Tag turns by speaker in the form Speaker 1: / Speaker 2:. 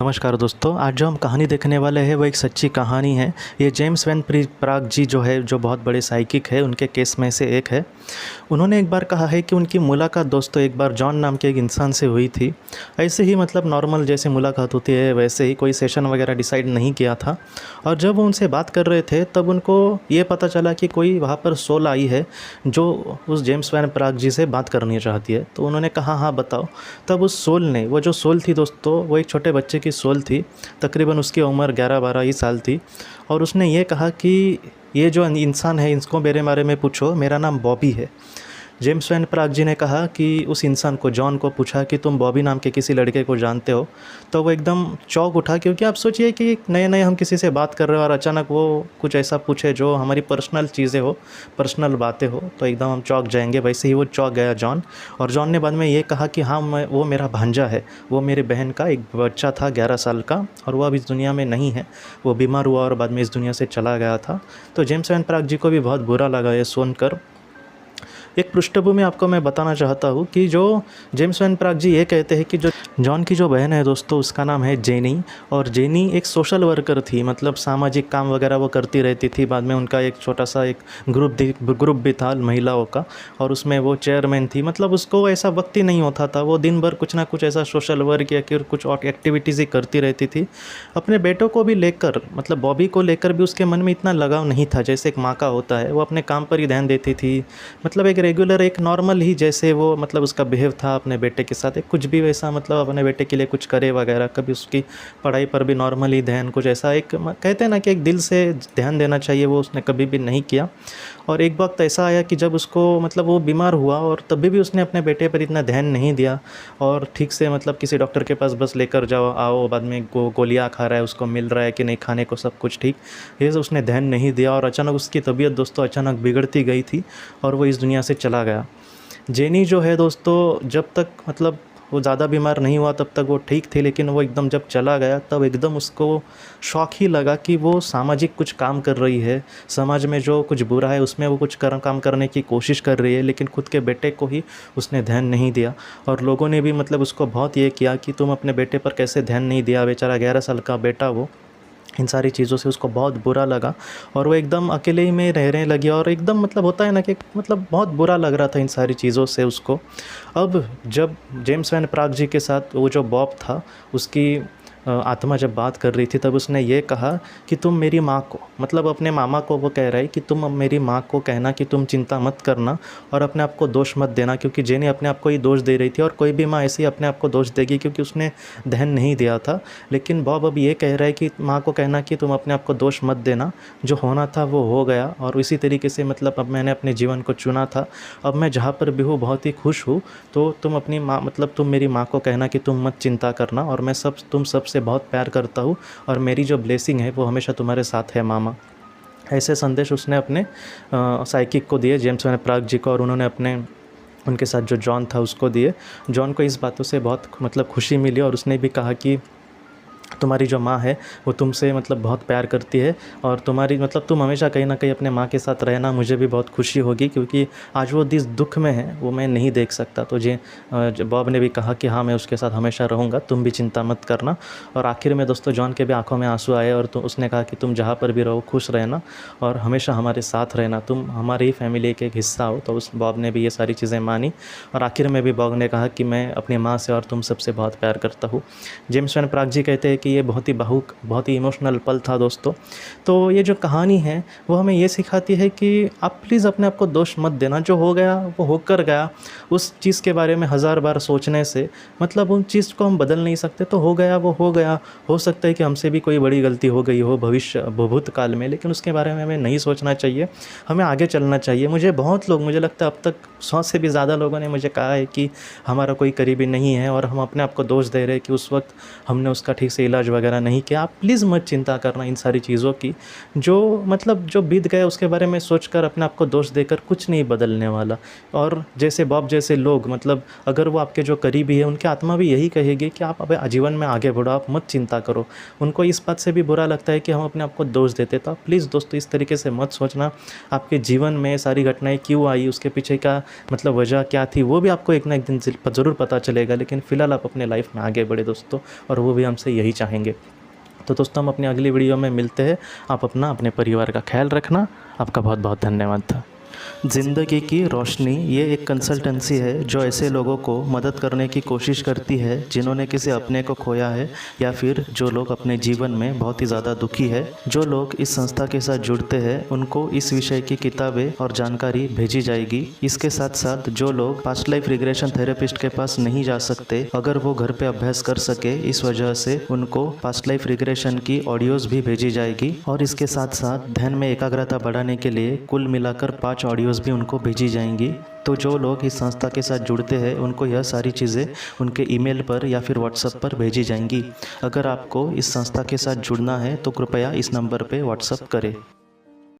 Speaker 1: नमस्कार दोस्तों, आज जो हम कहानी देखने वाले हैं वो एक सच्ची कहानी है। ये जेम्स वैन प्राग जी जो है, जो बहुत बड़े साइकिक है, उनके केस में से एक है। उन्होंने एक बार कहा है कि उनकी मुलाकात दोस्तों एक बार जॉन नाम के एक इंसान से हुई थी। ऐसे ही मतलब नॉर्मल जैसे मुलाकात होती है वैसे ही, कोई सेशन वगैरह डिसाइड नहीं किया था। और जब वो उनसे बात कर रहे थे तब उनको ये पता चला कि कोई वहाँ पर सोल आई है जो उस जेम्स वैन प्राग जी से बात करनी चाहती है। तो उन्होंने कहा हाँ बताओ। तब उस सोल ने, वो जो सोल थी दोस्तों, वो एक छोटे बच्चे की सोल थी। तकरीबन उसकी उम्र 11-12 ही साल थी। और उसने ये कहा कि ये जो इंसान है इसको मेरे बारे में पूछो, मेरा नाम बॉबी है। जेम्स वैन प्राग जी ने कहा कि उस इंसान को, जॉन को पूछा कि तुम बॉबी नाम के किसी लड़के को जानते हो? तो वो एकदम चौंक उठा, क्योंकि आप सोचिए कि नए नए हम किसी से बात कर रहे हो और अचानक वो कुछ ऐसा पूछे जो हमारी पर्सनल चीज़ें हो, पर्सनल बातें हो, तो एकदम हम चौंक जाएंगे। वैसे ही वो चौंक गया जॉन। और जॉन ने बाद में ये कहा कि हाँ वो मेरा भांजा है, वो मेरी बहन का एक बच्चा था 11 साल का, और वो अब इस दुनिया में नहीं है। वो बीमार हुआ और बाद में इस दुनिया से चला गया था। तो जेम्स वैन प्राग जी को भी बहुत बुरा लगा ये सुनकर। एक पृष्ठभूमि आपको मैं बताना चाहता हूँ कि जो जेम्स वैन प्राग जी ये कहते हैं कि जो जॉन की जो बहन है दोस्तों, उसका नाम है जेनी। और जेनी एक सोशल वर्कर थी, मतलब सामाजिक काम वगैरह वो करती रहती थी। बाद में उनका एक छोटा सा एक ग्रुप भी था महिलाओं का, और उसमें वो चेयरमैन थी। मतलब उसको ऐसा वक्त ही नहीं होता था, वो दिन भर कुछ ना कुछ ऐसा सोशल वर्क या फिर कुछ और एक्टिविटीज़ ही करती रहती थी। अपने बेटों को भी लेकर, मतलब बॉबी को लेकर भी उसके मन में इतना लगाव नहीं था जैसे एक माँ का होता है। वो अपने काम पर ही ध्यान देती थी, मतलब एक रेगुलर, एक नॉर्मल ही जैसे वो, मतलब उसका बिहेव था अपने बेटे के साथ। एक कुछ भी वैसा, मतलब अपने बेटे के लिए कुछ करे वगैरह। कभी उसकी पढ़ाई पर भी नॉर्मली ध्यान, कुछ ऐसा एक कहते हैं ना कि एक दिल से ध्यान देना चाहिए, वो उसने कभी भी नहीं किया। और एक वक्त ऐसा आया कि जब उसको, मतलब वो बीमार हुआ, और तभी भी उसने अपने बेटे पर इतना ध्यान नहीं दिया। और ठीक से, मतलब किसी डॉक्टर के पास बस लेकर जाओ आओ, बाद में गोलियाँ खा रहा है, उसको मिल रहा है कि नहीं खाने को, सब कुछ ठीक, ये उसने ध्यान नहीं दिया। और अचानक उसकी तबीयत दोस्तों अचानक बिगड़ती गई थी और वो इस दुनिया से चला गया। जेनी जो है दोस्तों, जब तक मतलब वो ज़्यादा बीमार नहीं हुआ तब तक वो ठीक थी, लेकिन वो एकदम जब चला गया तब एकदम उसको शौक ही लगा कि वो सामाजिक कुछ काम कर रही है, समाज में जो कुछ बुरा है उसमें वो कुछ काम करने की कोशिश कर रही है, लेकिन खुद के बेटे को ही उसने ध्यान नहीं दिया। और लोगों ने भी मतलब उसको बहुत ये किया कि तुम अपने बेटे पर कैसे ध्यान नहीं दिया, बेचारा 11 साल का बेटा वो। इन सारी चीज़ों से उसको बहुत बुरा लगा और वो एकदम अकेले ही में रहने लगी। और एकदम मतलब होता है ना कि मतलब बहुत बुरा लग रहा था इन सारी चीज़ों से उसको। अब जब जेम्स वैन प्राग जी के साथ वो जो बॉब था, उसकी आत्मा जब बात कर रही थी, तब उसने ये कहा कि तुम मेरी माँ को, मतलब अपने मामा को वो कह रहा है कि तुम मेरी माँ को कहना कि तुम चिंता मत करना और अपने आप को दोष मत देना, क्योंकि जेनी अपने आप को ही दोष दे रही थी। और कोई भी माँ ऐसे ही अपने आप को दोष देगी क्योंकि उसने ध्यान नहीं दिया था। लेकिन बॉब अब ये कह रहा है कि माँ को कहना कि तुम अपने आप को दोष मत देना, जो होना था वो हो गया। और इसी तरीके से मतलब अब मैंने अपने जीवन को चुना था, अब मैं जहाँ पर भी हूँ बहुत ही खुश हूँ। तो तुम अपनी माँ, मतलब तुम मेरी माँ को कहना कि तुम मत चिंता करना, और मैं तुम सबसे बहुत प्यार करता हूँ, और मेरी जो ब्लेसिंग है वो हमेशा तुम्हारे साथ है मामा। ऐसे संदेश उसने अपने साइकिक को दिए, जेम्स वैन प्राग जी को, और उन्होंने अपने उनके साथ जो जॉन था उसको दिए। जॉन को इस बातों से बहुत मतलब खुशी मिली, और उसने भी कहा कि तुम्हारी जो माँ है वो तुमसे मतलब बहुत प्यार करती है, और तुम्हारी मतलब तुम हमेशा कहीं ना कहीं अपने माँ के साथ रहना, मुझे भी बहुत खुशी होगी, क्योंकि आज वो जिस दुख में है वो मैं नहीं देख सकता। तो बॉब ने भी कहा कि हाँ मैं उसके साथ हमेशा रहूँगा, तुम भी चिंता मत करना। और आखिर में दोस्तों जॉन के भी आंखों में आंसू आए, और तो उसने कहा कि तुम जहाँ पर भी रहो खुश रहना और हमेशा हमारे साथ रहना, तुम हमारी ही फैमिली के एक हिस्सा हो। तो उस बॉब ने भी ये सारी चीज़ें मानी, और आखिर में भी बॉब ने कहा कि मैं अपनी माँ से और तुम सबसे बहुत प्यार करता हूँ। जेम्स वैन प्राग जी कहते हैं कि ये बहुत ही इमोशनल पल था दोस्तों। तो ये जो कहानी है वो हमें ये सिखाती है कि आप प्लीज़ अपने आप को दोष मत देना, जो हो गया वो होकर गया। उस चीज़ के बारे में 1000 बार सोचने से मतलब उन चीज़ को हम बदल नहीं सकते। तो हो गया वो हो गया, हो सकता है कि हमसे भी कोई बड़ी गलती हो गई हो भूतकाल में, लेकिन उसके बारे में हमें नहीं सोचना चाहिए, हमें आगे चलना चाहिए। मुझे लगता है अब तक 100 से भी ज़्यादा लोगों ने मुझे कहा है कि हमारा कोई करीबी नहीं है, और हम अपने आप को दोष दे रहे हैं कि उस वक्त हमने उसका ठीक से इलाज वगैरह नहीं किया। आप प्लीज़ मत चिंता करना इन सारी चीज़ों की, जो मतलब जो बीत गए उसके बारे में सोचकर अपने आप को दोष देकर कुछ नहीं बदलने वाला। और जैसे बॉब जैसे लोग, मतलब अगर वो आपके जो करीबी है, उनकी आत्मा भी यही कहेगी कि आप अब जीवन में आगे बढ़ो, आप मत चिंता करो। उनको इस बात से भी बुरा लगता है कि हम अपने आप को दोष देते। तो आप प्लीज़ दोस्तों इस तरीके से मत सोचना। आपके जीवन में सारी घटनाएं क्यों आई, उसके पीछे का मतलब वजह क्या थी, वो भी आपको एक ना एक दिन ज़रूर पता चलेगा। लेकिन फ़िलहाल आप अपने लाइफ में आगे बढ़े दोस्तों, और वो भी हमसे यही चाहते हैं। चाहेंगे। तो दोस्तों हम अपनी अगली वीडियो में मिलते हैं। आप अपना अपने परिवार का ख्याल रखना। आपका बहुत बहुत धन्यवाद था। ज़िंदगी की रोशनी ये एक कंसल्टेंसी है जो ऐसे लोगों को मदद करने की कोशिश करती है जिन्होंने किसी अपने को खोया है या फिर जो लोग अपने जीवन में बहुत ही ज़्यादा दुखी है। जो लोग इस संस्था के साथ जुड़ते हैं उनको इस विषय की किताबें और जानकारी भेजी जाएगी। इसके साथ साथ जो लोग पास्ट लाइफ रिग्रेशन थेरेपिस्ट के पास नहीं जा सकते, अगर वो घर पे अभ्यास कर सके, इस वजह से उनको पास्ट लाइफ रिग्रेशन की ऑडियोज़ भी भेजी जाएगी। और इसके साथ साथ ध्यान में एकाग्रता बढ़ाने के लिए कुल मिलाकर 5 ऑडियोज़ भी उनको भेजी जाएंगी। तो जो लोग इस संस्था के साथ जुड़ते हैं उनको यह सारी चीज़ें उनके ईमेल पर या फिर व्हाट्सएप पर भेजी जाएंगी। अगर आपको इस संस्था के साथ जुड़ना है तो कृपया इस नंबर पे व्हाट्सएप करें।